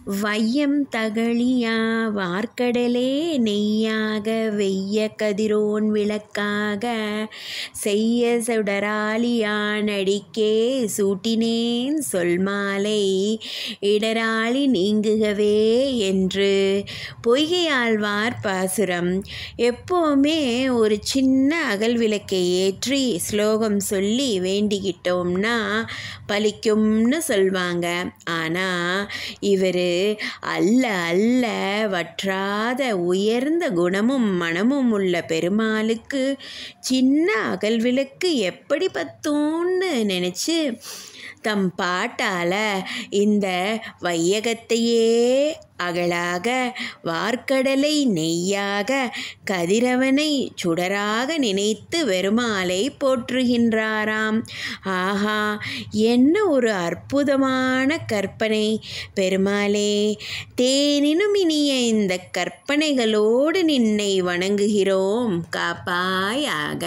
வையம் தகழியா வார்க்கடலே நெய்யாக வெய்ய கதிரோன் விளக்காக செய்ய சுடராளியான் அடிக்கே சூட்டினேன் சொல்மாலை இடராளி நீங்குகவே என்று. பொய்கையாழ்வார் பாசுரம். எப்போவுமே ஒரு சின்ன அகல் விளக்கை ஏற்றி ஸ்லோகம் சொல்லி வேண்டிக்கிட்டோம்னா பலிக்கும்னு சொல்வாங்க. ஆனால் இவர் அல்ல அல்ல வற்றாத உயர்ந்த குணமும் மனமும் உள்ள பெருமாளுக்கு சின்ன அகல் விளக்கு எப்படி பத்தும்னு நினச்சி தம் பாட்டால் இந்த வையகத்தையே அகலாக வார்க்கடலை நெய்யாக கதிரவனை சுடராக நினைத்து பெருமாளை போற்றுகின்றாராம். ஆஹா, என்ன ஒரு அற்புதமான கற்பனை! பெருமாளே, தேனினும் இனிய இந்த கற்பனைகளோடு நின்னை வணங்குகிறோம், காப்பாயாக.